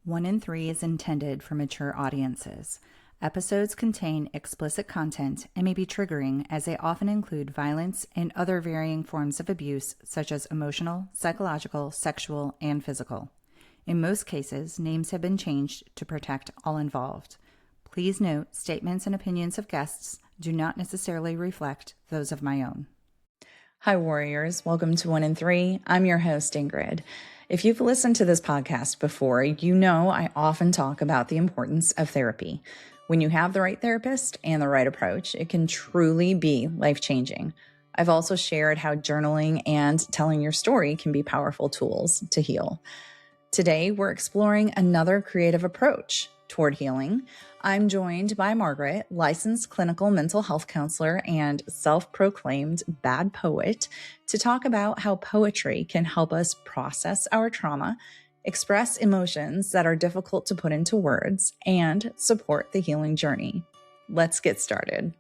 1 in 3 is intended for mature audiences. Episodes contain explicit content and may be triggering as they often include violence and other varying forms of abuse, such as emotional, psychological, sexual, and physical. In most cases, names have been changed to protect all involved. Please note, statements and opinions of guests do not necessarily reflect those of my own. Hi, warriors. Welcome to 1 in 3. I'm your host, Ingrid. If you've listened to this podcast before, you know I often talk about the importance of therapy. When you have the right therapist and the right approach, it can truly be life-changing. I've also shared how journaling and telling your story can be powerful tools to heal. Today, we're exploring another creative approach toward healing. I'm joined by Margaret, licensed clinical mental health counselor and self-proclaimed bad poet, to talk about how poetry can help us process our trauma, express emotions that are difficult to put into words, and support the healing journey. Let's get started.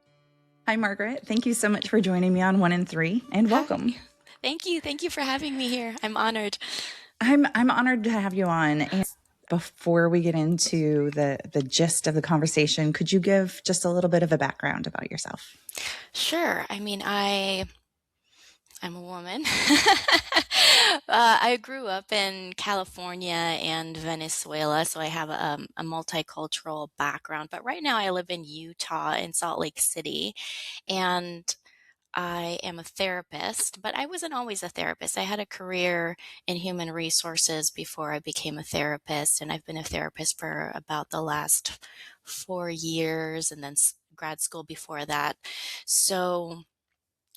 Hi, Margaret. Thank you so much for joining me on 1 in 3, and welcome. Hi. Thank you. Thank you for having me here. I'm honored. I'm honored to have you on. And before we get into the gist of the conversation, could you give just a little bit of a background about yourself? Sure. I'm a woman. I grew up in California and Venezuela, so I have a multicultural background. But right now I live in Utah, in Salt Lake City, and I am a therapist, but I wasn't always a therapist. I had a career in human resources before I became a therapist, and I've been a therapist for about the last 4 years, and then grad school before that. So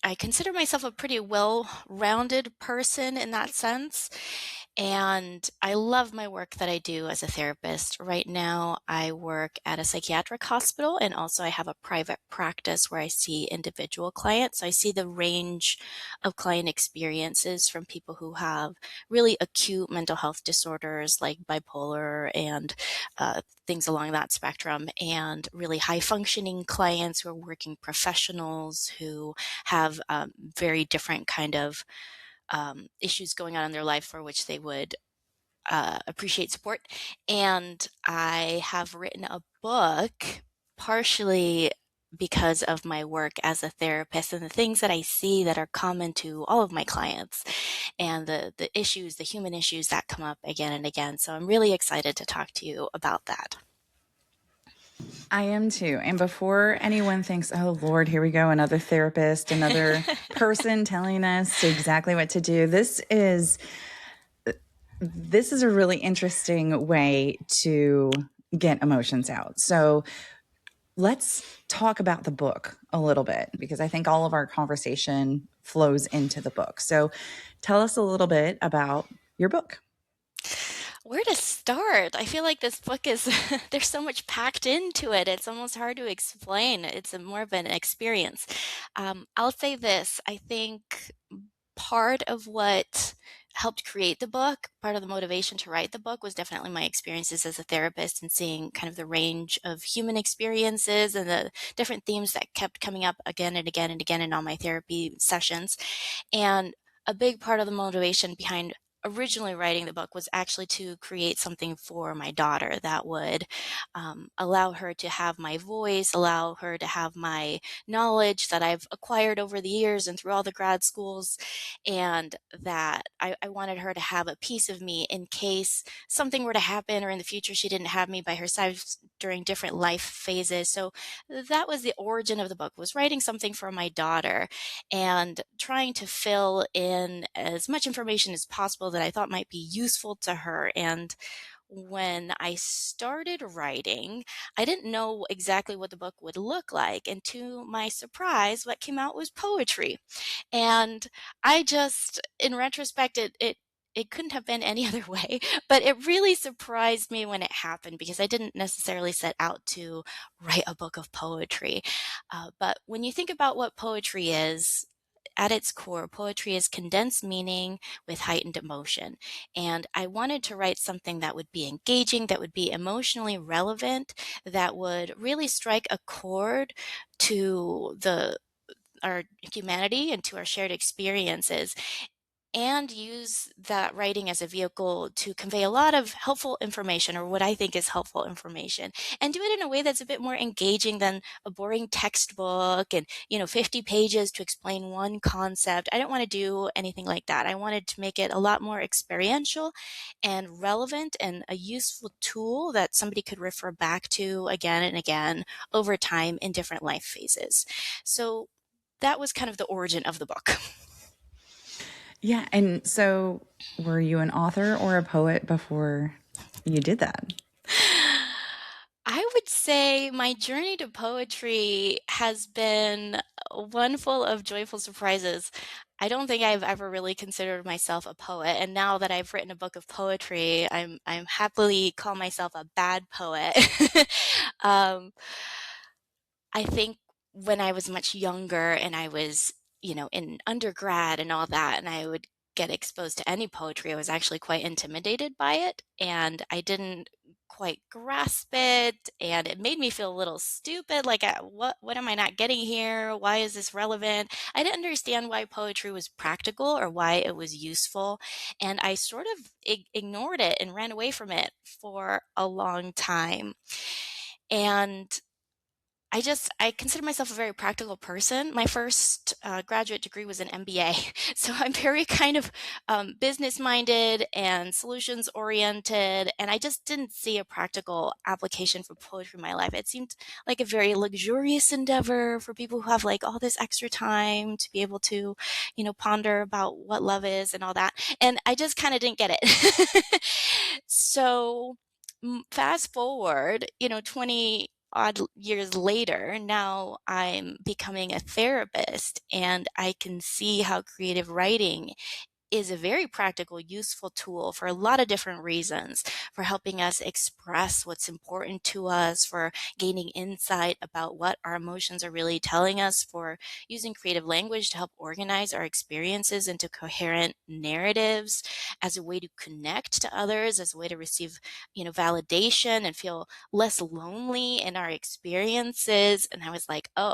I consider myself a pretty well-rounded person in that sense, and I love my work that I do as a therapist. Right now, I work at a psychiatric hospital, and also I have a private practice where I see individual clients. So I see the range of client experiences from people who have really acute mental health disorders like bipolar and things along that spectrum, and really high-functioning clients who are working professionals who have very different kind of issues going on in their life for which they would appreciate support. And I have written a book partially because of my work as a therapist and the things that I see that are common to all of my clients and the issues, the human issues that come up again and again. So I'm really excited to talk to you about that. I am too. And before anyone thinks, oh, Lord, here we go, another therapist, another person telling us exactly what to do, this is a really interesting way to get emotions out. So let's talk about the book a little bit, because I think all of our conversation flows into the book. So tell us a little bit about your book. Where to start? I feel like this book is, there's so much packed into it. It's almost hard to explain. It's more of an experience. I'll say this. I think part of what helped create the book, part of the motivation to write the book, was definitely my experiences as a therapist and seeing kind of the range of human experiences and the different themes that kept coming up again and again and again in all my therapy sessions. And a big part of the motivation behind originally writing the book was actually to create something for my daughter that would allow her to have my voice, allow her to have my knowledge that I've acquired over the years and through all the grad schools, and that I wanted her to have a piece of me in case something were to happen or in the future she didn't have me by her side during different life phases. So that was the origin of the book, was writing something for my daughter and trying to fill in as much information as possible that I thought might be useful to her. And when I started writing, I didn't know exactly what the book would look like. And to my surprise, what came out was poetry. And I just, in retrospect, it couldn't have been any other way, but it really surprised me when it happened because I didn't necessarily set out to write a book of poetry. But when you think about what poetry is, at its core, poetry is condensed meaning with heightened emotion. And I wanted to write something that would be engaging, that would be emotionally relevant, that would really strike a chord to our humanity and to our shared experiences. and use that writing as a vehicle to convey a lot of helpful information, or what I think is helpful information, and do it in a way that's a bit more engaging than a boring textbook and, 50 pages to explain one concept. I don't want to do anything like that. I wanted to make it a lot more experiential and relevant and a useful tool that somebody could refer back to again and again over time in different life phases. So that was kind of the origin of the book. Yeah. And so were you an author or a poet before you did that? I would say my journey to poetry has been one full of joyful surprises. I don't think I've ever really considered myself a poet, and now that I've written a book of poetry, I'm happily call myself a bad poet. um, I think when I was much younger and I was, in undergrad and all that, and I would get exposed to any poetry, I was actually quite intimidated by it, and I didn't quite grasp it, and it made me feel a little stupid, like, what am I not getting here? Why is this relevant? I didn't understand why poetry was practical or why it was useful, and I sort of ignored it and ran away from it for a long time. And I consider myself a very practical person. My first graduate degree was an MBA, so I'm very kind of business-minded and solutions-oriented, and I just didn't see a practical application for poetry in my life. It seemed like a very luxurious endeavor for people who have like all this extra time to be able to, ponder about what love is and all that. And I just kind of didn't get it. So fast forward, 20 odd years later, now I'm becoming a therapist, and I can see how creative writing is a very practical, useful tool for a lot of different reasons, for helping us express what's important to us, for gaining insight about what our emotions are really telling us, for using creative language to help organize our experiences into coherent narratives, as a way to connect to others, as a way to receive, validation and feel less lonely in our experiences. And I was like, oh,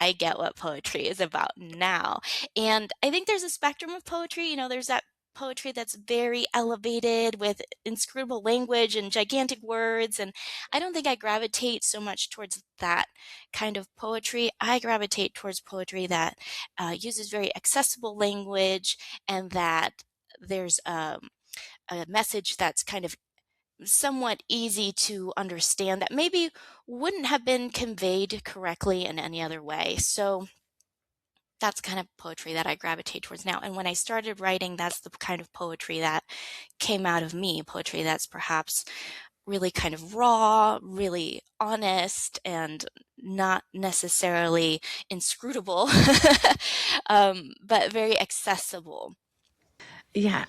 I get what poetry is about now. And I think there's a spectrum of poetry. There's that poetry that's very elevated with inscrutable language and gigantic words. And I don't think I gravitate so much towards that kind of poetry. I gravitate towards poetry that uses very accessible language, and that there's a message that's kind of somewhat easy to understand that maybe wouldn't have been conveyed correctly in any other way. So that's kind of poetry that I gravitate towards now. And when I started writing, that's the kind of poetry that came out of me, poetry that's perhaps really kind of raw, really honest, and not necessarily inscrutable, but very accessible. Yeah,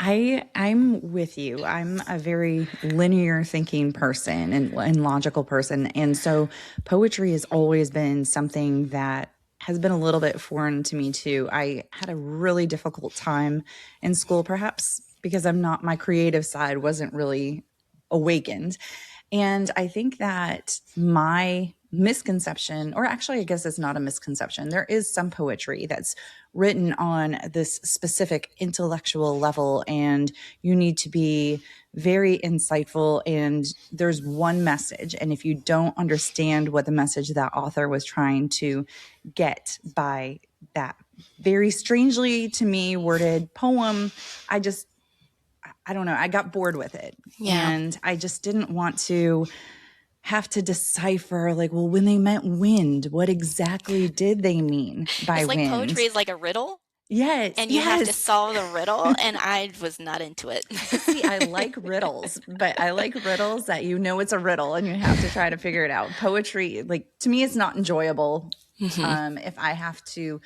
I'm with you. I'm a very linear thinking person and logical person. And so poetry has always been something that has been a little bit foreign to me too. I had a really difficult time in school, perhaps because my creative side wasn't really awakened. And I think that my misconception, or actually, I guess it's not a misconception, there is some poetry that's written on this specific intellectual level, and you need to be very insightful. And there's one message. And if you don't understand what the message that author was trying to get by that very strangely to me worded poem, I don't know, I got bored with it. Yeah. And I just didn't want to have to decipher, like, well, when they meant wind, what exactly did they mean by It's like wind? poetry is like a riddle, Yes, and you have to yes. solve the riddle, and I was not into it. See, I like riddles, but I like riddles that it's a riddle and you have to try to figure it out. Poetry, like, to me, it's not enjoyable if I have to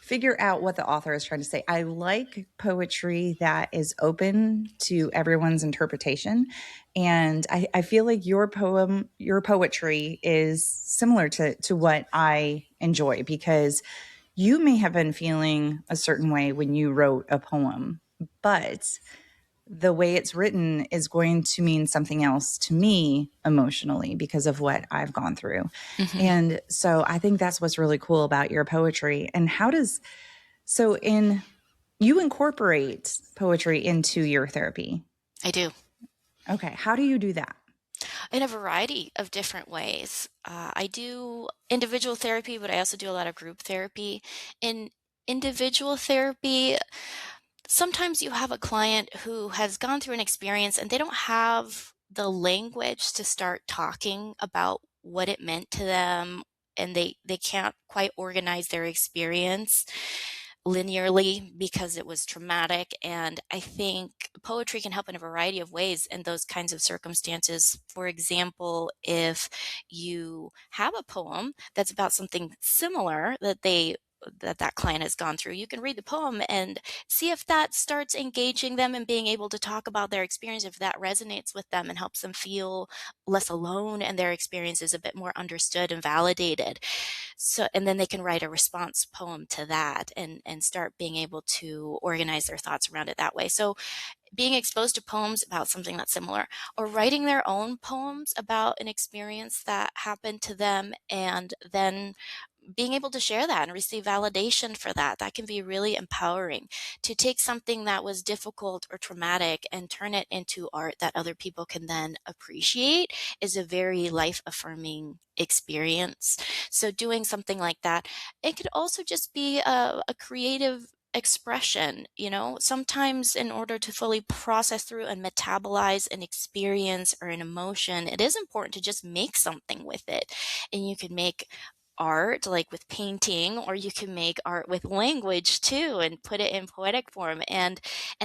figure out what the author is trying to say. I like poetry that is open to everyone's interpretation. And I feel like your poetry is similar to what I enjoy, because you may have been feeling a certain way when you wrote a poem, but the way it's written is going to mean something else to me emotionally because of what I've gone through. And so I think that's what's really cool about your poetry. And so in you incorporate poetry into your therapy. I do. Okay. How do you do that? In a variety of different ways. I do individual therapy, but I also do a lot of group therapy. In individual therapy, sometimes you have a client who has gone through an experience and they don't have the language to start talking about what it meant to them, and they can't quite organize their experience linearly because it was traumatic. And I think poetry can help in a variety of ways in those kinds of circumstances. For example, if you have a poem that's about something similar that client has gone through, you can read the poem and see if that starts engaging them and being able to talk about their experience, if that resonates with them and helps them feel less alone and their experience is a bit more understood and validated. So, and then they can write a response poem to that and start being able to organize their thoughts around it that way. So being exposed to poems about something that's similar, or writing their own poems about an experience that happened to them, and then being able to share that and receive validation for that, that can be really empowering. To take something that was difficult or traumatic and turn it into art that other people can then appreciate is a very life affirming experience. So doing something like that, it could also just be a creative expression. Sometimes in order to fully process through and metabolize an experience or an emotion, it is important to just make something with it. And you can make art like with painting, or you can make art with language too and put it in poetic form, and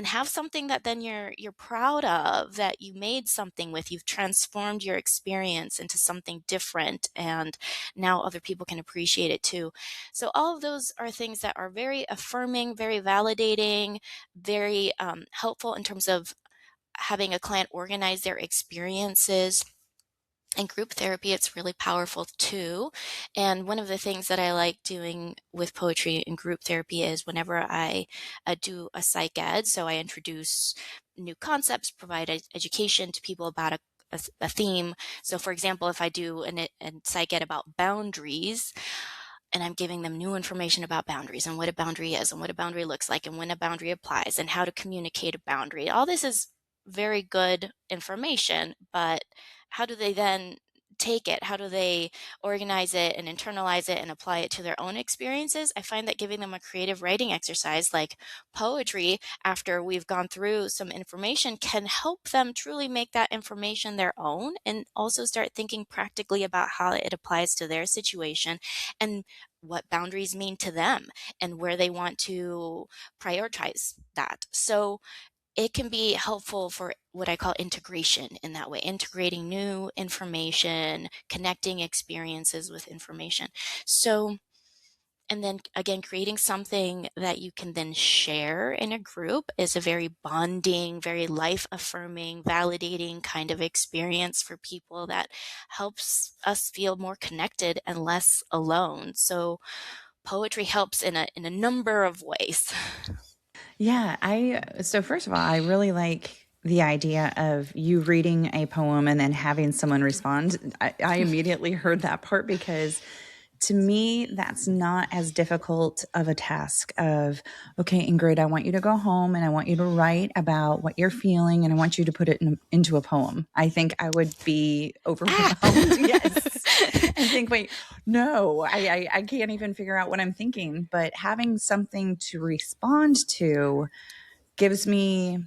have something that then you're proud of, that you made something with, you've transformed your experience into something different, and now other people can appreciate it too. So all of those are things that are very affirming, very validating, very helpful in terms of having a client organize their experiences. In group therapy, it's really powerful too. And one of the things that I like doing with poetry in group therapy is whenever I do a psych ed, so I introduce new concepts, provide education to people about a theme. So, for example, if I do a psych ed about boundaries, and I'm giving them new information about boundaries and what a boundary is and what a boundary looks like and when a boundary applies and how to communicate a boundary. All this is very good information, but how do they then take it? How do they organize it and internalize it and apply it to their own experiences? I find that giving them a creative writing exercise like poetry after we've gone through some information can help them truly make that information their own, and also start thinking practically about how it applies to their situation and what boundaries mean to them and where they want to prioritize that. So it can be helpful for what I call integration in that way, integrating new information, connecting experiences with information. So, and then again, creating something that you can then share in a group is a very bonding, very life affirming, validating kind of experience for people that helps us feel more connected and less alone. So poetry helps in a number of ways. Yeah, so first of all, I really like the idea of you reading a poem and then having someone respond. I immediately heard that part because to me, that's not as difficult of a task of, okay, Ingrid, I want you to go home and I want you to write about what you're feeling and I want you to put it into a poem. I think I would be overwhelmed. Yes. And think, wait, no, I can't even figure out what I'm thinking. But having something to respond to gives me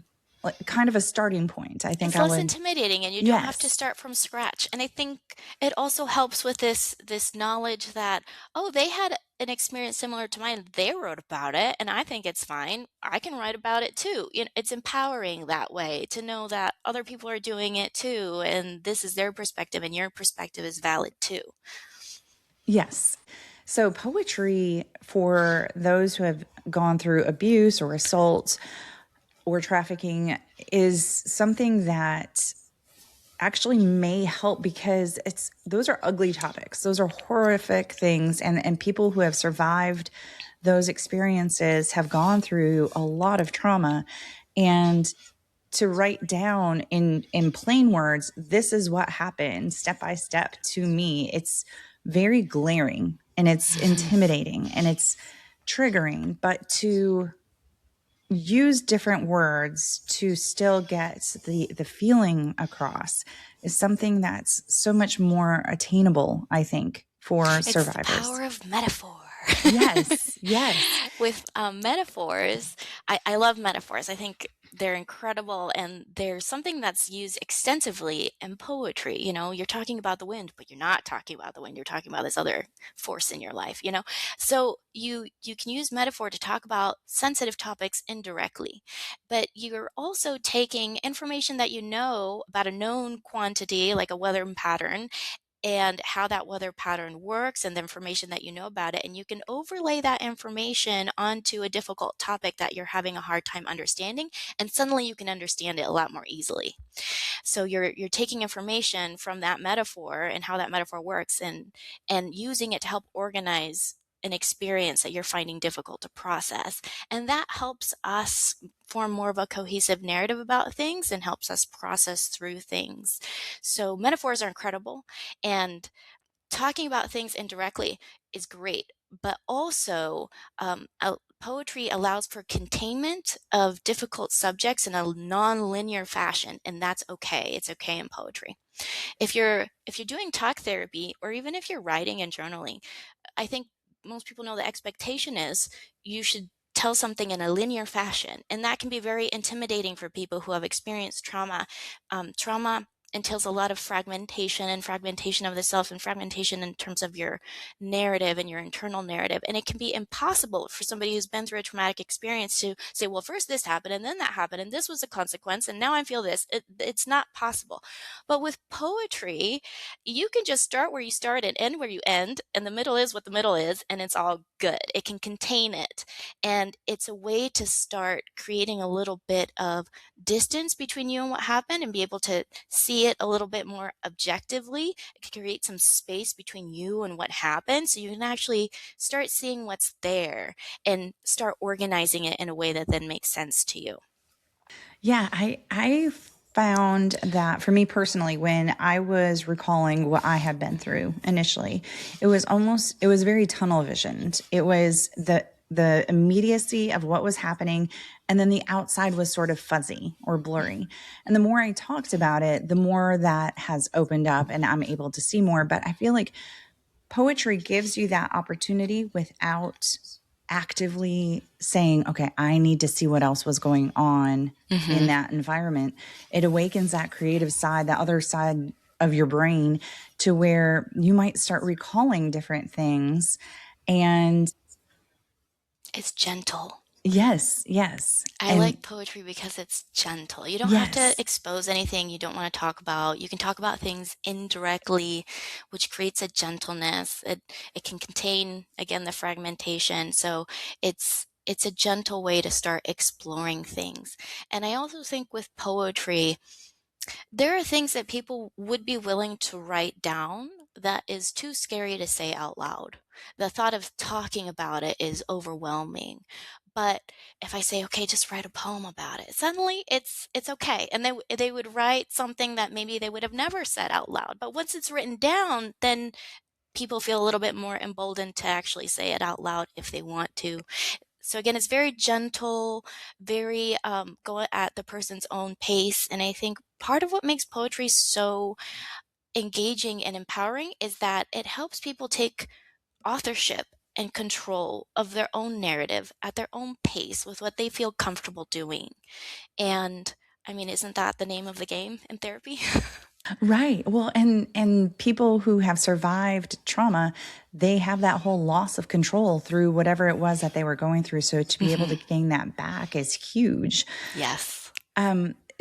kind of a starting point. I think It's I less would, intimidating and you don't have to yes. start from scratch. And I think it also helps with this knowledge that, oh, they had an experience similar to mine. They wrote about it and I think it's fine. I can write about it too. It's empowering that way to know that other people are doing it too, and this is their perspective and your perspective is valid too. Yes. So, poetry for those who have gone through abuse or assault or trafficking is something that actually may help because those are ugly topics. Those are horrific things. And people who have survived those experiences have gone through a lot of trauma. And to write down in plain words, this is what happened step by step to me, it's very glaring and it's intimidating and it's triggering. But to use different words to still get the feeling across is something that's so much more attainable, I think, for It's the survivors. power of metaphor. Yes, yes. With metaphors, I love metaphors. I think they're incredible, and they're something that's used extensively in poetry. You know, you're talking about the wind, but you're not talking about the wind. You're talking about this other force in your life, you know? So you can use metaphor to talk about sensitive topics indirectly, but you're also taking information that you know about a known quantity, like a weather pattern, and how that weather pattern works and the information that you know about it. And you can overlay that information onto a difficult topic that you're having a hard time understanding. And suddenly you can understand it a lot more easily. So you're taking information from that metaphor and how that metaphor works, and using it to help organize an experience that you're finding difficult to process. And that helps us form more of a cohesive narrative about things and helps us process through things. So metaphors are incredible, and talking about things indirectly is great, but also poetry allows for containment of difficult subjects in a non-linear fashion, and that's okay. It's okay in poetry. If you're doing talk therapy, or even if you're writing and journaling, I think most people know the expectation is you should tell something in a linear fashion, and that can be very intimidating for people who have experienced trauma. Trauma entails a lot of fragmentation of the self, and fragmentation in terms of your narrative and your internal narrative. And it can be impossible for somebody who's been through a traumatic experience to say, well, first this happened and then that happened and this was a consequence and now I feel this. It's not possible. But with poetry, you can just start where you start and end where you end, and the middle is what the middle is, and it's all good. It can contain it. And it's a way to start creating a little bit of distance between you and what happened, and be able to see it a little bit more objectively. It can create some space between you and what happened, so you can actually start seeing what's there and start organizing it in a way that then makes sense to you. Yeah, I found that for me personally, when I was recalling what I had been through initially, it was very tunnel visioned. It was the immediacy of what was happening, and then the outside was sort of fuzzy or blurry. And the more I talked about it, the more that has opened up and I'm able to see more. But I feel like poetry gives you that opportunity without actively saying, okay, I need to see what else was going on in Mm-hmm. that environment. It awakens that creative side, that other side of your brain, to where you might start recalling different things. And It's gentle. yes, yes. I And like poetry because it's gentle. You don't have to yes, expose anything you don't want to talk about. You can talk about things indirectly, which creates a gentleness. It can contain, again, the fragmentation. So it's a gentle way to start exploring things. And I also think with poetry, there are things that people would be willing to write down that is too scary to say out loud. The thought of talking about it is overwhelming. But if I say, okay, just write a poem about it, suddenly it's okay. And they would write something that maybe they would have never said out loud. But once it's written down, then people feel a little bit more emboldened to actually say it out loud if they want to. So again, it's very gentle, very go at the person's own pace. And I think part of what makes poetry so engaging and empowering is that it helps people take authorship and control of their own narrative at their own pace with what they feel comfortable doing. And I mean, isn't that the name of the game in therapy? right. Well, and people who have survived trauma, they have that whole loss of control through whatever it was that they were going through. So to be able to Hmm. gain that back is huge. Yes.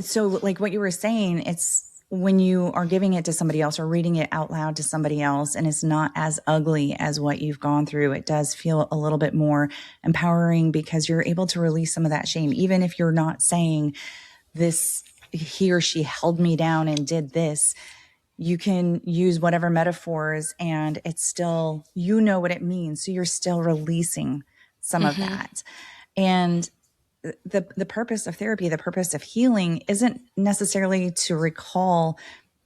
So like what you were saying, it's when you are giving it to somebody else or reading it out loud to somebody else and it's not as ugly as what you've gone through, it does feel a little bit more empowering because you're able to release some of that shame. Even if you're not saying this, he or she held me down and did this, you can use whatever metaphors and it's still, you know what it means. So you're still releasing some of Hmm. that. And the purpose of therapy, the purpose of healing isn't necessarily to recall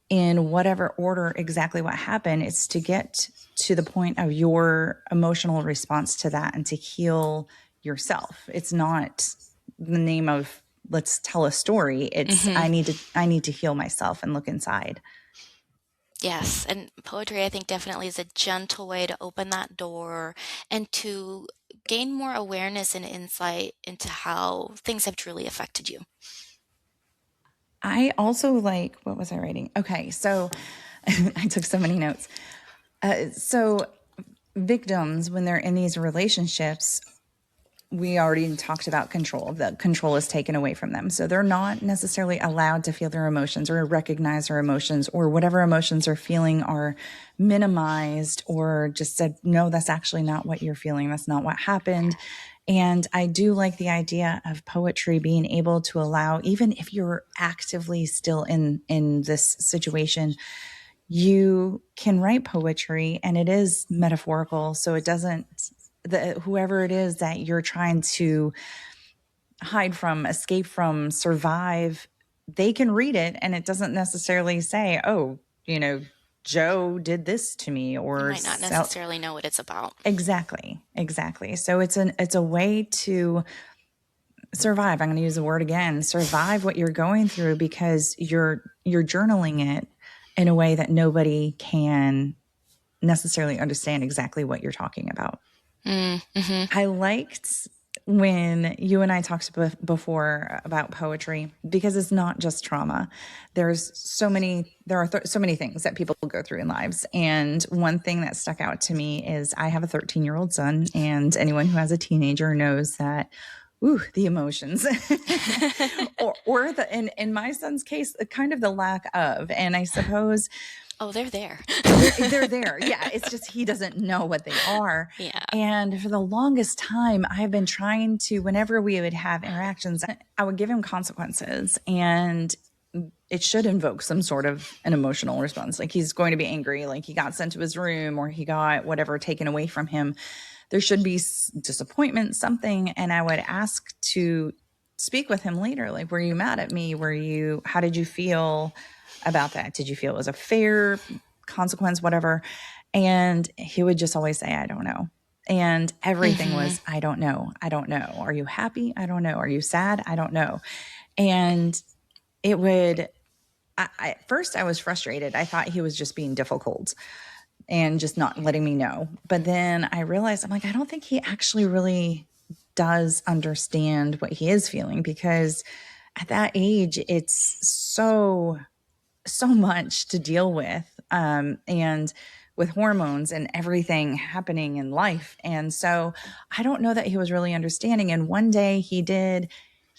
in whatever order exactly what happened. It's to get to the point of your emotional response to that and to heal yourself. It's not the name of let's tell a story. It's Mhm. I need to heal myself and look inside. Yes, and poetry, I think, definitely is a gentle way to open that door and to gain more awareness and insight into how things have truly affected you. I also like, what was I writing? Okay, so I took so many notes. So victims, when they're in these relationships, we already talked about control. The control is taken away from them. So they're not necessarily allowed to feel their emotions or recognize their emotions, or whatever emotions they're feeling are minimized or just said, no, that's actually not what you're feeling. That's not what happened. And I do like the idea of poetry being able to allow, even if you're actively still in this situation, you can write poetry and it is metaphorical. So it doesn't, whoever it is that you're trying to hide from, escape from, survive, they can read it and it doesn't necessarily say, oh, Joe did this to me You or might not sell. necessarily know what it's about. Exactly. So it's a way to survive. I'm going to use the word again, survive what you're going through, because you're journaling it in a way that nobody can necessarily understand exactly what you're talking about. Mm-hmm. I liked when you and I talked before about poetry, because it's not just trauma. There are so many things that people go through in lives. And one thing that stuck out to me is I have a 13-year-old son, and anyone who has a teenager knows that, ooh, the emotions, or in my son's case, kind of the lack of, and I suppose Oh, they're there. they're there. Yeah. It's just he doesn't know what they are. Yeah. And for the longest time, I've been trying to, whenever we would have interactions, I would give him consequences, and it should invoke some sort of an emotional response. Like he's going to be angry, like he got sent to his room or he got whatever taken away from him. There should be disappointment, something. And I would ask to speak with him later. Like, were you mad at me? How did you feel about that? Did you feel it was a fair consequence, whatever? And he would just always say, I don't know. And everything Mm-hmm. was, I don't know. I don't know. Are you happy? I don't know. Are you sad? I don't know. And it would, at first I was frustrated. I thought he was just being difficult and just not letting me know. But then I realized, I'm like, I don't think he actually really does understand what he is feeling, because at that age, it's so much to deal with, and with hormones and everything happening in life. And so I don't know that he was really understanding. And one day he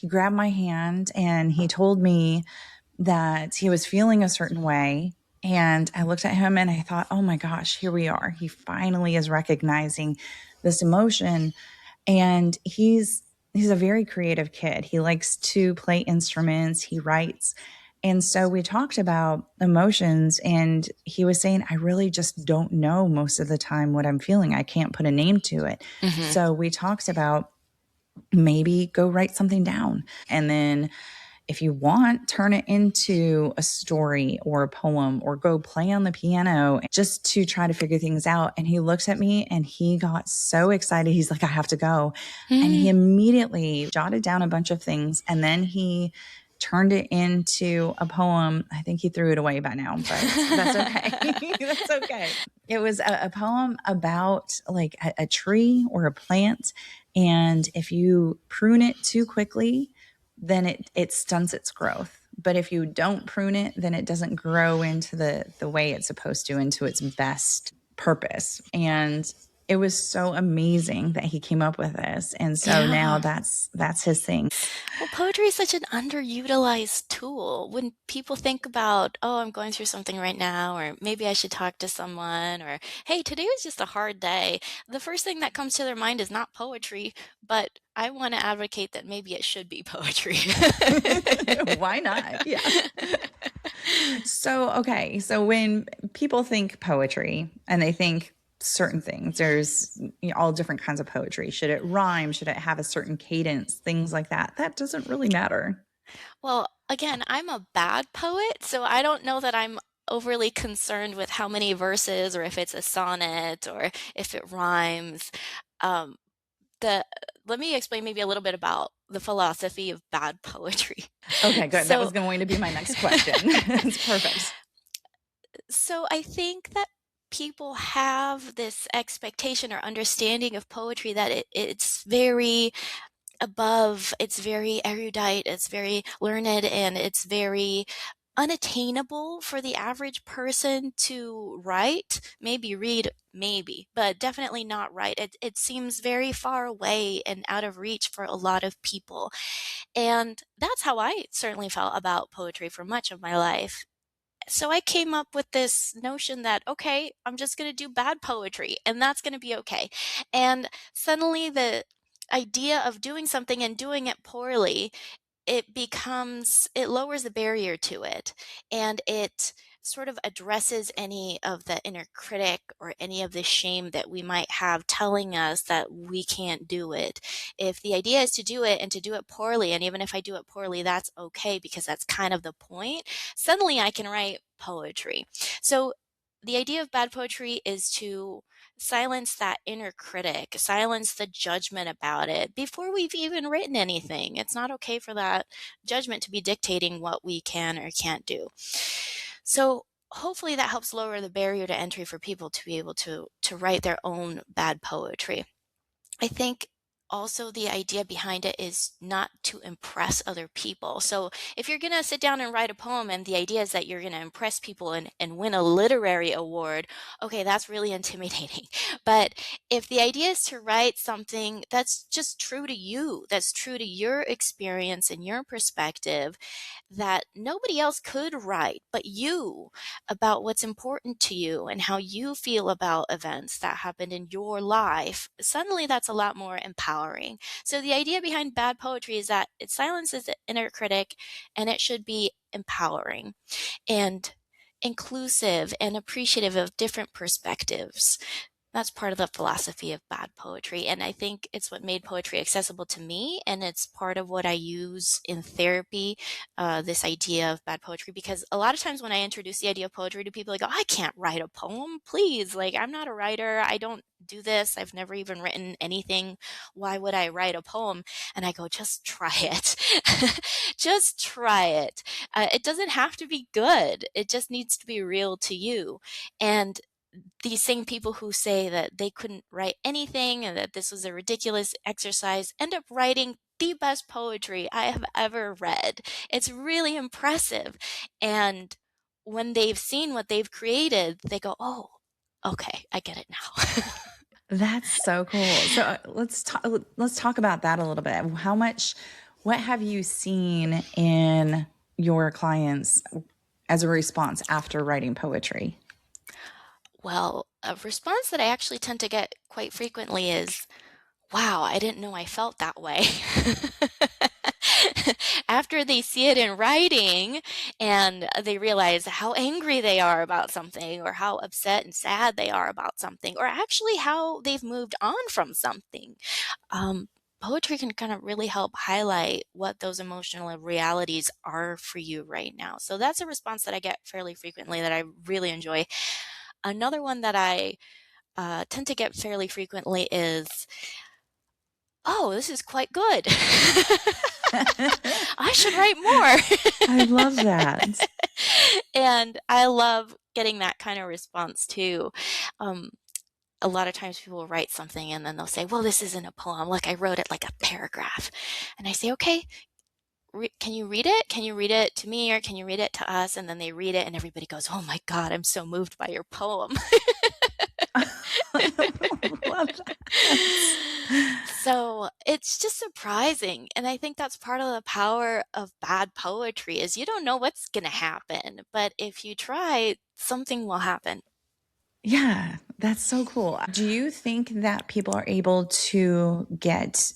grabbed my hand and he told me that he was feeling a certain way. And I looked at him and I thought, oh my gosh, here we are. He finally is recognizing this emotion. And he's a very creative kid. He likes to play instruments, he writes. And so we talked about emotions, and he was saying, I really just don't know most of the time what I'm feeling. I can't put a name to it. Mm-hmm. So we talked about maybe go write something down. And then if you want, turn it into a story or a poem, or go play on the piano just to try to figure things out. And he looked at me and he got so excited. He's like, I have to go. And he immediately jotted down a bunch of things. And then he turned it into a poem. I think he threw it away by now, but that's okay. That's okay. It was a poem about like a tree or a plant. And if you prune it too quickly, then it stunts its growth. But if you don't prune it, then it doesn't grow into the way it's supposed to, into its best purpose. And it was so amazing that he came up with this. And so now Yeah. that's his thing. Well, poetry is such an underutilized tool. When people think about, oh, I'm going through something right now, or maybe I should talk to someone, or hey, today was just a hard day, the first thing that comes to their mind is not poetry, but I want to advocate that maybe it should be poetry. Why not? Yeah. So, okay. So when people think poetry and they think certain things, there's all different kinds of poetry. Should it rhyme? Should it have a certain cadence? Things like that. That doesn't really matter. Well, again, I'm a bad poet, so I don't know that I'm overly concerned with how many verses or if it's a sonnet or if it rhymes. Um, the let me explain maybe a little bit about the philosophy of bad poetry. Okay, good. That was So going to be my next question. It's perfect. so I think that people have this expectation or understanding of poetry that it's very above, it's very erudite, it's very learned, and it's very unattainable for the average person to write, maybe read, maybe, but definitely not write. It seems very far away and out of reach for a lot of people. And that's how I certainly felt about poetry for much of my life. So I came up with this notion that, okay, I'm just going to do bad poetry and that's going to be okay. And suddenly the idea of doing something and doing it poorly, it lowers the barrier to it, and it sort of addresses any of the inner critic or any of the shame that we might have telling us that we can't do it. If the idea is to do it and to do it poorly, and even if I do it poorly, that's okay because that's kind of the point, suddenly I can write poetry. So the idea of bad poetry is to silence that inner critic, silence the judgment about it before we've even written anything. It's not okay for that judgment to be dictating what we can or can't do. So hopefully that helps lower the barrier to entry for people to be able to write their own bad poetry. I think also the idea behind it is not to impress other people. So if you're going to sit down and write a poem and the idea is that you're going to impress people and win a literary award, okay, that's really intimidating. But if the idea is to write something that's just true to you, that's true to your experience and your perspective, that nobody else could write but you, about what's important to you and how you feel about events that happened in your life, suddenly that's a lot more empowering. So the idea behind bad poetry is that it silences the inner critic and it should be empowering and inclusive and appreciative of different perspectives. That's part of the philosophy of bad poetry, and I think it's what made poetry accessible to me, and it's part of what I use in therapy, this idea of bad poetry, because a lot of times when I introduce the idea of poetry to people, they go, "I can't write a poem, please, like, I'm not a writer, I don't do this, I've never even written anything, why would I write a poem?" And I go, "Just try it. Just try it. It doesn't have to be good, it just needs to be real to you." And these same people who say that they couldn't write anything and that this was a ridiculous exercise end up writing the best poetry I have ever read. It's really impressive. And when they've seen what they've created, they go, "Oh, okay, I get it now." That's so cool. So let's talk about that a little bit. What have you seen in your clients as a response after writing poetry? Well, a response that I actually tend to get quite frequently is, "Wow, I didn't know I felt that way." After they see it in writing and they realize how angry they are about something, or how upset and sad they are about something, or actually how they've moved on from something, um, poetry can kind of really help highlight what those emotional realities are for you right now. So that's a response that I get fairly frequently that I really enjoy. Another one that I tend to get fairly frequently is, "Oh, this is quite good. I should write I more." love that. And I love getting that kind of response too. Um, a lot of times people will write something and then they'll say, "Well, this isn't a poem. Look, I wrote it like a paragraph." And I say, "Okay, can you read it? Can you read it to me or can you read it to us?" And then they read it and everybody goes, "Oh my God, I'm so moved by your poem." I love that. So it's just surprising. And I think that's part of the power of bad poetry is you don't know what's going to happen, but if you try, something will happen. Yeah, that's so cool. Do you think that people are able to get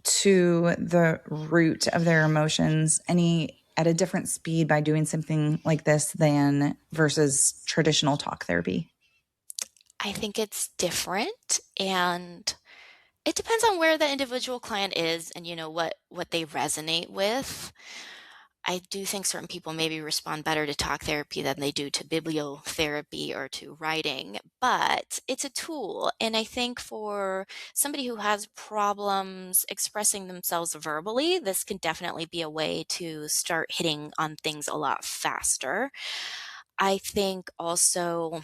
to the root of their emotions any at a different speed by doing something like this than versus traditional talk therapy? I think it's different, and it depends on where the individual client is and what they resonate with. I do think certain people maybe respond better to talk therapy than they do to bibliotherapy or to writing, but it's a tool. And I think for somebody who has problems expressing themselves verbally, this can definitely be a way to start hitting on things a lot faster. I think also,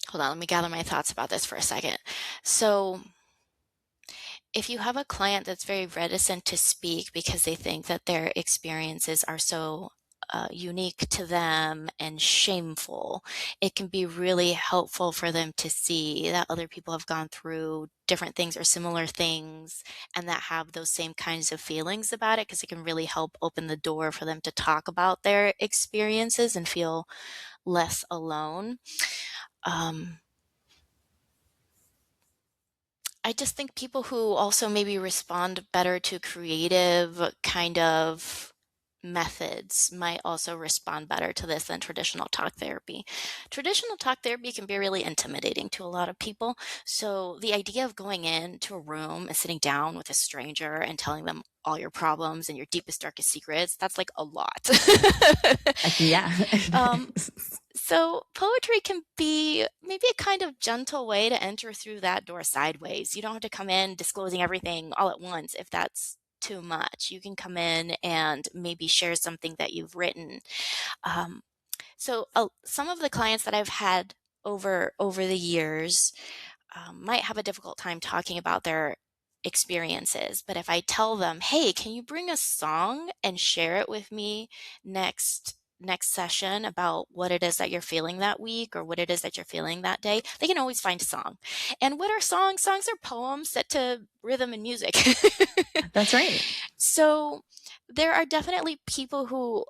hold on, let me gather my thoughts about this for a second. So, if you have a client that's very reticent to speak because they think that their experiences are so unique to them and shameful, it can be really helpful for them to see that other people have gone through different things or similar things and that have those same kinds of feelings about it, because it can really help open the door for them to talk about their experiences and feel less alone. Um, I just think people who also maybe respond better to creative kind of methods might also respond better to this than traditional talk therapy. Traditional talk therapy can be really intimidating to a lot of people. So the idea of going into a room and sitting down with a stranger and telling them all your problems and your deepest, darkest secrets, that's like a lot. Yeah. um, so poetry can be maybe a kind of gentle way to enter through that door sideways. You don't have to come in disclosing everything all at once if that's too much. You can come in and maybe share something that you've written. Um, some of the clients that I've had over the years might have a difficult time talking about their experiences. But if I tell them, hey, can you bring a song and share it with me next session about what it is that you're feeling that week or what it is that you're feeling that day, they can always find a song. And what are songs? Songs are poems set to rhythm and music. That's right. So there are definitely people who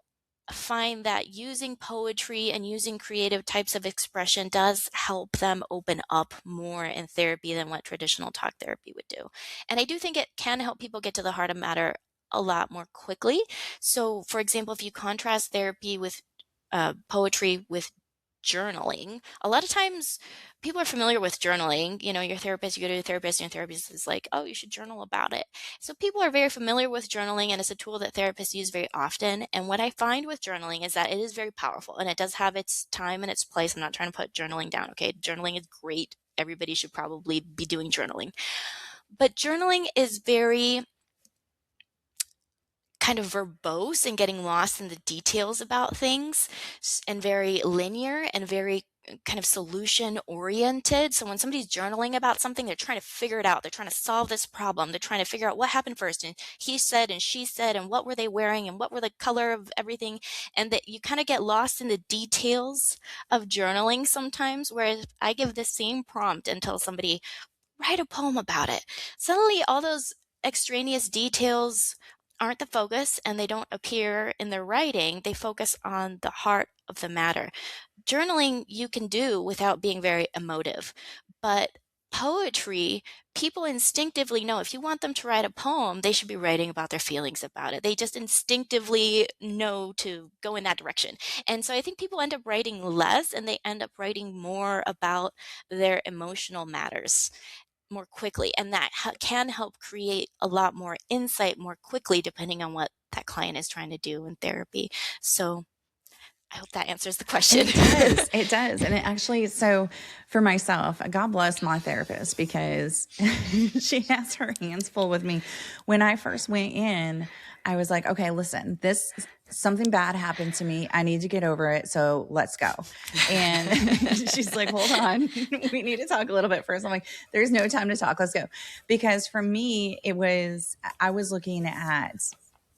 find that using poetry and using creative types of expression does help them open up more in therapy than what traditional talk therapy would do. And I do think it can help people get to the heart of matter a lot more quickly. So, for example, if you contrast therapy with poetry with journaling, a lot of times people are familiar with journaling. You know, your therapist, you go to your therapist, and your therapist is like, oh, you should journal about it. So people are very familiar with journaling, and it's a tool that therapists use very often. And what I find with journaling is that it is very powerful, and it does have its time and its place. I'm not trying to put journaling down, okay? Journaling is great. Everybody should probably be doing journaling. But journaling is very kind of verbose and getting lost in the details about things, and very linear and very kind of solution oriented. So when somebody's journaling about something, they're trying to figure it out. They're trying to solve this problem. They're trying to figure out what happened first, and he said and she said, and what were they wearing, and what were the color of everything. And that you kind of get lost in the details of journaling sometimes. Whereas I give the same prompt and tell somebody, write a poem about it. Suddenly all those extraneous details aren't the focus, and they don't appear in the writing. They focus on the heart of the matter. Journaling you can do without being very emotive, but poetry, people instinctively know if you want them to write a poem, they should be writing about their feelings about it. They just instinctively know to go in that direction. And so I think people end up writing less and they end up writing more about their emotional matters more quickly, and that can help create a lot more insight more quickly depending on what that client is trying to do in therapy. So I hope that answers the question. It does. It does. And it actually, so for myself, God bless my therapist because she has her hands full with me. When I first went in, I was like, okay, listen, something bad happened to me. I need to get over it. So let's go. And she's like, hold on. We need to talk a little bit first. I'm like, there's no time to talk. Let's go. Because for me, I was looking at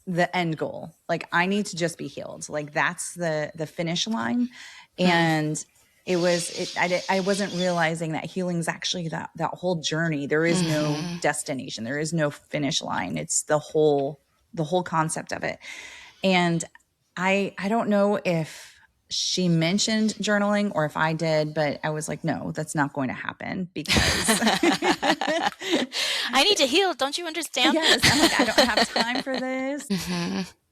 the end goal. Like I need to just be healed. Like that's the finish line. And I wasn't realizing that healing is actually that whole journey. There is no destination. There is no finish line. It's the whole concept of it. And I don't know if she mentioned journaling or if I did, but I was like, no, that's not going to happen because I need to heal. Don't you understand? Yes. I'm like, I don't have time for this.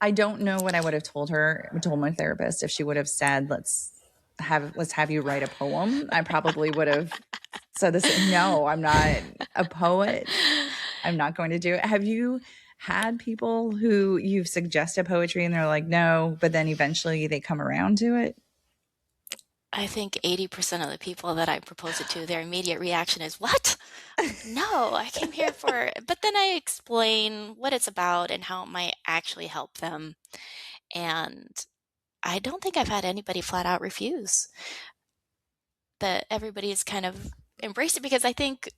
I don't know what I would have told my therapist if she would have said, let's have you write a poem. I probably would have said this. No, I'm not a poet. I'm not going to do it. had people who you've suggested poetry and they're like, no, but then eventually they come around to it? I think 80% of the people that I propose it to, their immediate reaction is, "What? No, I came here for," but then I explain what it's about and how it might actually help them. And I don't think I've had anybody flat out refuse. That everybody has kind of embraced it because I think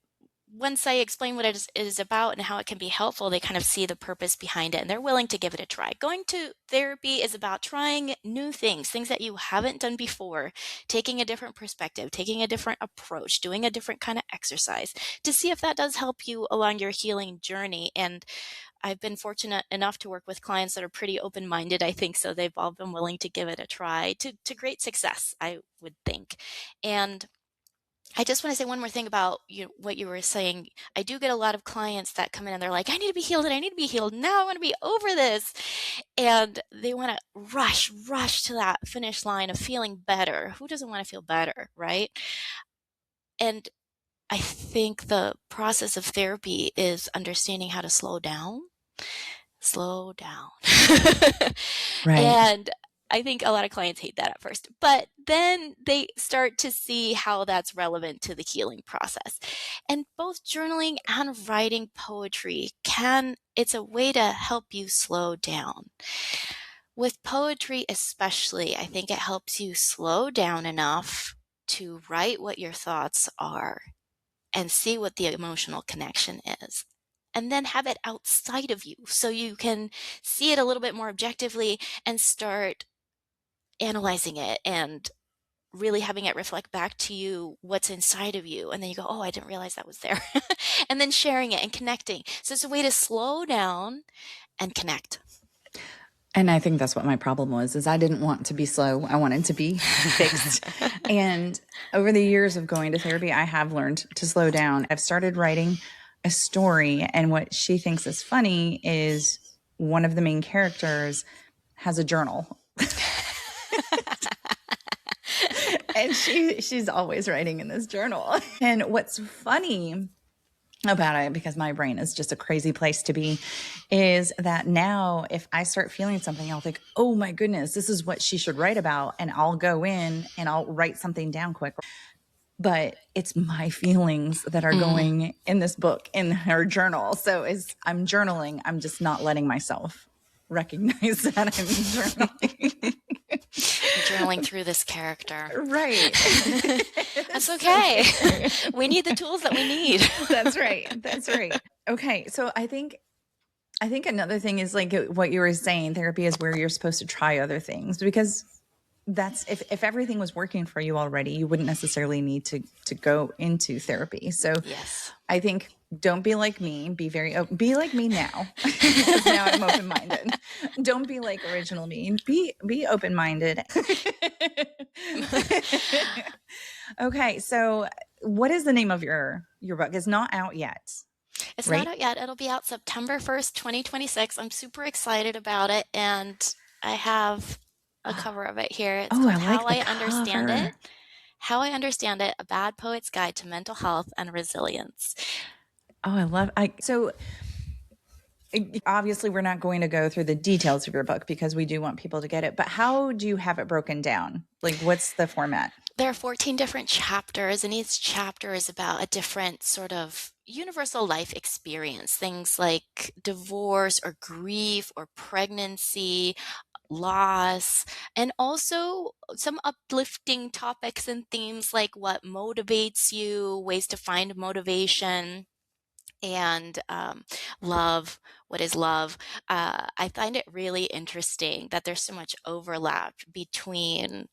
once I explain what it is about and how it can be helpful, they kind of see the purpose behind it and they're willing to give it a try. Going to therapy is about trying new things, things that you haven't done before, taking a different perspective, taking a different approach, doing a different kind of exercise to see if that does help you along your healing journey. And I've been fortunate enough to work with clients that are pretty open-minded, I think, so they've all been willing to give it a try to great success, I would think. And I just want to say one more thing about what you were saying. I do get a lot of clients that come in and they're like, I need to be healed and I need to be healed. Now I want to be over this. And they want to rush to that finish line of feeling better. Who doesn't want to feel better, right? And I think the process of therapy is understanding how to slow down. Slow down. Right. And I think a lot of clients hate that at first, but then they start to see how that's relevant to the healing process. And both journaling and writing poetry it's a way to help you slow down. With poetry especially, I think it helps you slow down enough to write what your thoughts are and see what the emotional connection is. And then have it outside of you so you can see it a little bit more objectively and start analyzing it and really having it reflect back to you what's inside of you. And then you go, oh, I didn't realize that was there. And then sharing it and connecting. So it's a way to slow down and connect. And I think that's what my problem was, is I didn't want to be slow. I wanted to be fixed. And over the years of going to therapy, I have learned to slow down. I've started writing a story, and what she thinks is funny is one of the main characters has a journal. And she's always writing in this journal. And what's funny about it, because my brain is just a crazy place to be, is that now if I start feeling something, I'll think, oh my goodness, this is what she should write about. And I'll go in and I'll write something down quick. But it's my feelings that are going in this book, in her journal. So as I'm journaling, I'm just not letting myself recognize that I'm journaling. Journaling through this character. Right. That's okay. We need the tools that we need. That's right. That's right. Okay. So I think another thing is like what you were saying, therapy is where you're supposed to try other things, because that's if everything was working for you already, you wouldn't necessarily need to go into therapy. So yes, I think don't be like me. Be like me now, because now I'm open-minded. Don't be like original me. Be open-minded. Okay, so what is the name of your book? It's not out yet. It's right? not out yet. It'll be out September 1st, 2026. I'm super excited about it, and I have a cover of it here. It's called I like How the I Understand cover. It. How I Understand It, A Bad Poet's Guide to Mental Health and Resilience. Oh, so obviously we're not going to go through the details of your book because we do want people to get it, but how do you have it broken down? Like, what's the format? There are 14 different chapters, and each chapter is about a different sort of universal life experience. Things like divorce or grief or pregnancy, loss, and also some uplifting topics and themes like what motivates you, ways to find motivation, and love. What is love? I find it really interesting that there's so much overlap between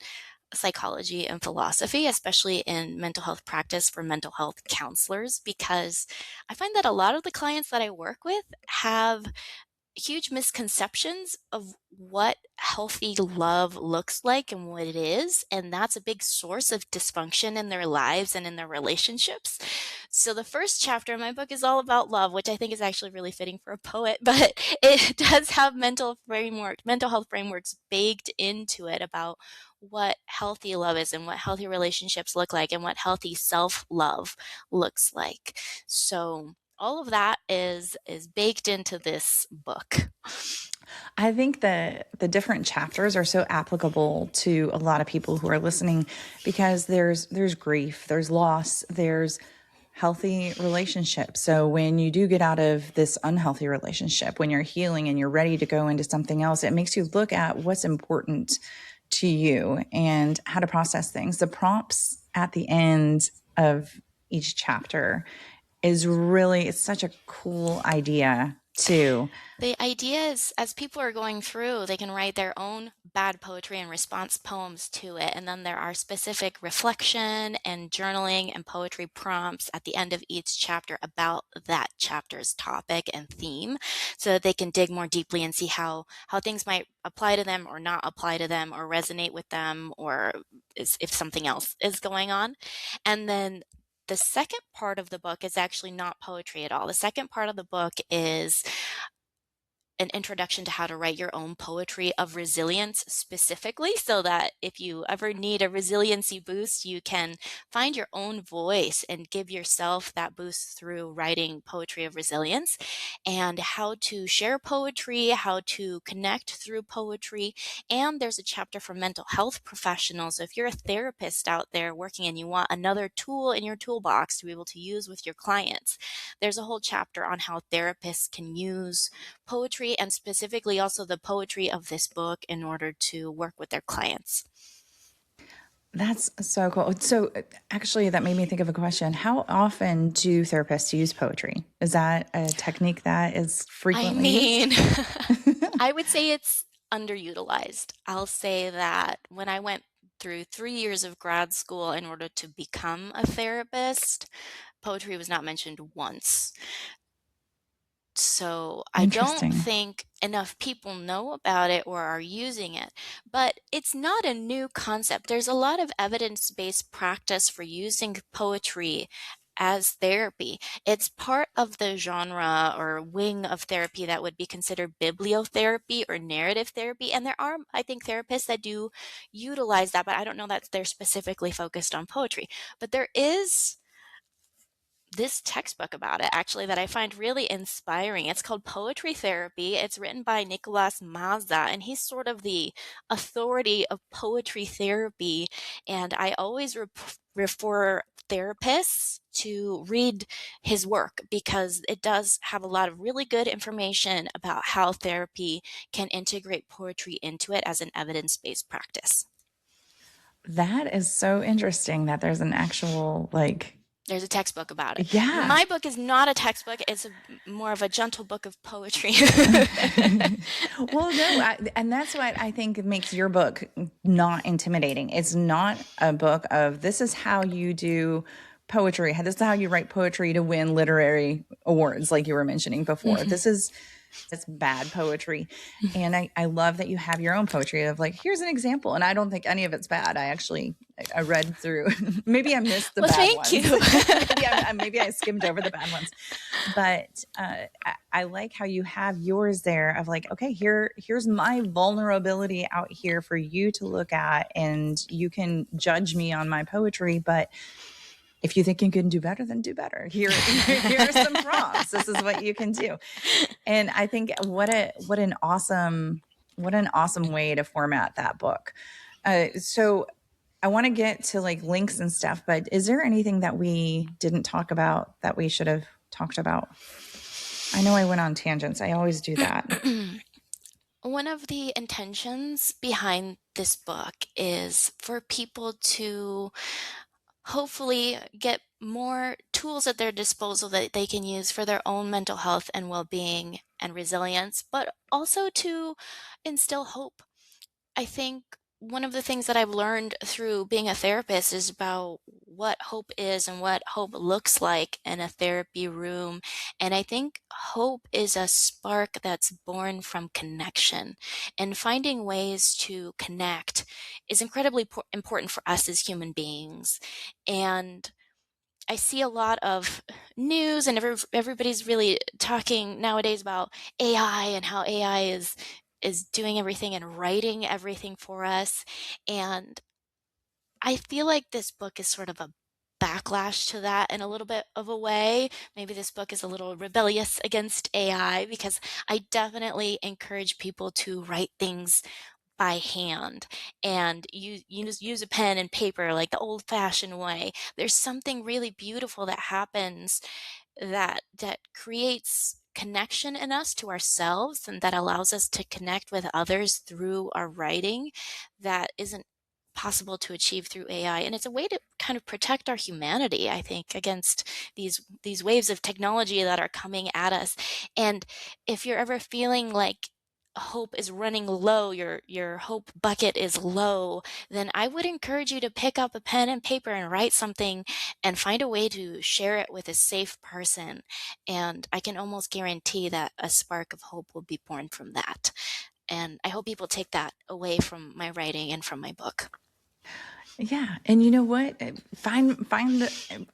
psychology and philosophy, especially in mental health practice for mental health counselors, because I find that a lot of the clients that I work with have huge misconceptions of what healthy love looks like and what it is. And that's a big source of dysfunction in their lives and in their relationships. So the first chapter of my book is all about love, which I think is actually really fitting for a poet, but it does have mental health frameworks baked into it about what healthy love is and what healthy relationships look like and what healthy self-love looks like. So all of that is baked into this book. I think that the different chapters are so applicable to a lot of people who are listening because there's grief, there's loss, there's healthy relationships. So when you do get out of this unhealthy relationship, when you're healing and you're ready to go into something else, it makes you look at what's important to you and how to process things. The prompts at the end of each chapter it's such a cool idea too. The idea is, as people are going through, they can write their own bad poetry and response poems to it. And then there are specific reflection and journaling and poetry prompts at the end of each chapter about that chapter's topic and theme, so that they can dig more deeply and see how things might apply to them or not apply to them or resonate with them, or if something else is going on. And then the second part of the book is actually not poetry at all. The second part of the book is an introduction to how to write your own poetry of resilience specifically, so that if you ever need a resiliency boost, you can find your own voice and give yourself that boost through writing poetry of resilience, and how to share poetry, how to connect through poetry. And there's a chapter for mental health professionals. So if you're a therapist out there working and you want another tool in your toolbox to be able to use with your clients, there's a whole chapter on how therapists can use poetry, and specifically also the poetry of this book, in order to work with their clients. That's so cool. So actually that made me think of a question. How often do therapists use poetry? Is that a technique that is frequently used? I would say it's underutilized. I'll say that when I went through 3 years of grad school in order to become a therapist, poetry was not mentioned once. So I don't Interesting. think enough people know about it or are using it, but it's not a new concept. There's a lot of evidence-based practice for using poetry as therapy. It's part of the genre or wing of therapy that would be considered bibliotherapy or narrative therapy. And there are, I think, therapists that do utilize that, but I don't know that they're specifically focused on poetry. But there is this textbook about it, actually, that I find really inspiring. It's called Poetry Therapy. It's written by Nicolas Mazza, and he's sort of the authority of poetry therapy. And I always refer therapists to read his work, because it does have a lot of really good information about how therapy can integrate poetry into it as an evidence-based practice. That is so interesting that there's an actual There's a textbook about it. yeah. My book is not a textbook. It's more of a gentle book of poetry. Well, no, and that's what I think makes your book not intimidating. It's not a book of this is how you do poetry. This is how you write poetry to win literary awards, like you were mentioning before. This is it's bad poetry. And I love that you have your own poetry of here's an example. And I don't think any of it's bad. I read through, maybe I missed the Well, bad thank ones. you. Maybe I skimmed over the bad ones. But I like how you have yours there of okay, here's my vulnerability out here for you to look at, and you can judge me on my poetry, but if you think you can do better, then do better. Here are some prompts. This is what you can do. And I think what an awesome way to format that book. So I want to get to links and stuff, but is there anything that we didn't talk about that we should have talked about? I know I went on tangents. I always do that. One of the intentions behind this book is for people to hopefully get more tools at their disposal that they can use for their own mental health and well-being and resilience, but also to instill hope. I think one of the things that I've learned through being a therapist is about what hope is and what hope looks like in a therapy room. And I think hope is a spark that's born from connection. And finding ways to connect is incredibly important for us as human beings. And I see a lot of news, and everybody's really talking nowadays about AI and how AI is doing everything and writing everything for us. And I feel like this book is sort of a backlash to that in a little bit of a way. Maybe this book is a little rebellious against AI because I definitely encourage people to write things by hand and use a pen and paper like the old-fashioned way. There's something really beautiful that happens that creates connection in us to ourselves and that allows us to connect with others through our writing that isn't possible to achieve through AI. And it's a way to kind of protect our humanity, I think, against these waves of technology that are coming at us. And if you're ever feeling like hope is running low, your hope bucket is low, then I would encourage you to pick up a pen and paper and write something and find a way to share it with a safe person. And I can almost guarantee that a spark of hope will be born from that. And I hope people take that away from my writing and from my book. Yeah. And you know what? Find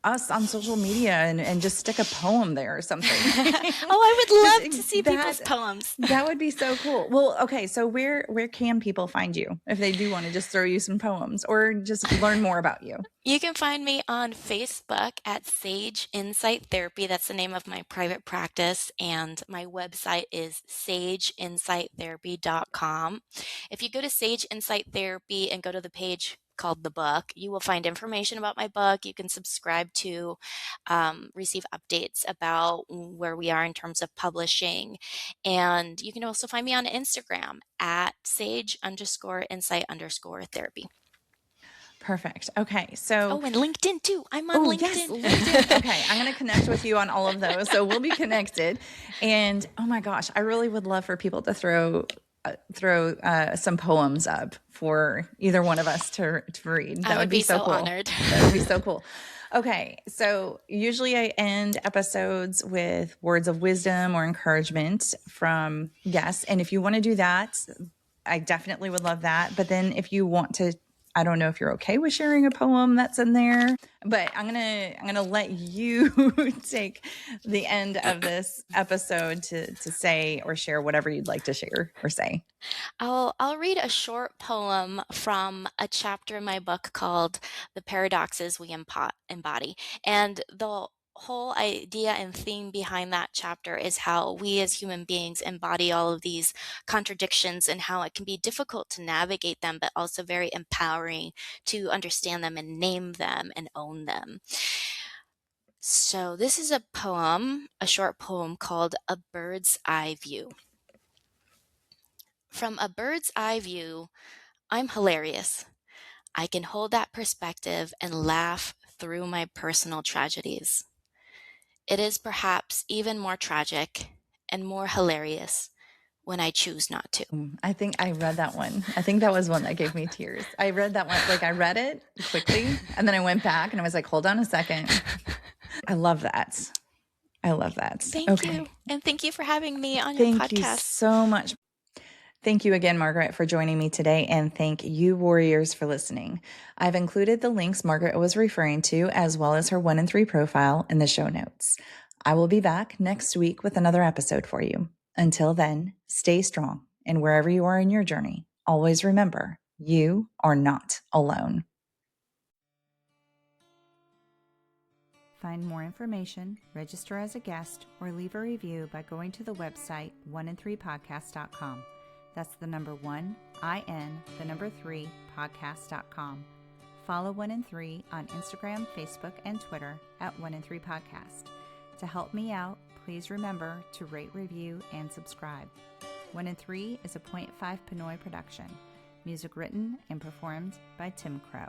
us on social media and just stick a poem there or something. I would love to see people's poems. That would be so cool. Well, okay. So where can people find you if they do want to just throw you some poems or just learn more about you? You can find me on Facebook at Sage Insight Therapy. That's the name of my private practice. And my website is sageinsighttherapy.com. If you go to Sage Insight Therapy and go to the page called The Book, you will find information about my book. You can subscribe to receive updates about where we are in terms of publishing. And you can also find me on Instagram at sage_insight_therapy. Perfect. Okay. So, and LinkedIn too. I'm on LinkedIn. Yes, LinkedIn. Okay. I'm going to connect with you on all of those. So we'll be connected. And oh my gosh, I really would love for people to throw some poems up for either one of us to read. That would be so cool. Honored. That would be so cool. Okay. So usually I end episodes with words of wisdom or encouragement from guests. And if you want to do that, I definitely would love that. But then if you want to, I don't know if you're okay with sharing a poem that's in there, but I'm gonna let you take the end of this episode to say or share whatever you'd like to share or say. I'll read a short poem from a chapter in my book called "The Paradoxes We Embody," and the whole idea and theme behind that chapter is how we as human beings embody all of these contradictions and how it can be difficult to navigate them, but also very empowering to understand them and name them and own them. So this is a poem, a short poem called A Bird's Eye View. From a bird's eye view, I'm hilarious. I can hold that perspective and laugh through my personal tragedies. It is perhaps even more tragic and more hilarious when I choose not to. I think I read that one. I think that was one that gave me tears. I read that one, like I read it quickly and then I went back and I was like, hold on a second. I love that. I love that. Thank you. And thank you for having me on your podcast. Thank you so much. Thank you again, Margaret, for joining me today, and thank you, warriors, for listening. I've included the links Margaret was referring to, as well as her 1 in 3 profile in the show notes. I will be back next week with another episode for you. Until then, stay strong, and wherever you are in your journey, always remember, you are not alone. Find more information, register as a guest, or leave a review by going to the website 1in3podcast.com. That's the number 1, IN, the number 3, podcast.com. Follow 1 in 3 on Instagram, Facebook, and Twitter at 1 in 3 podcast. To help me out, please remember to rate, review, and subscribe. 1 in 3 is a .5 Pinoy production. Music written and performed by Tim Crow.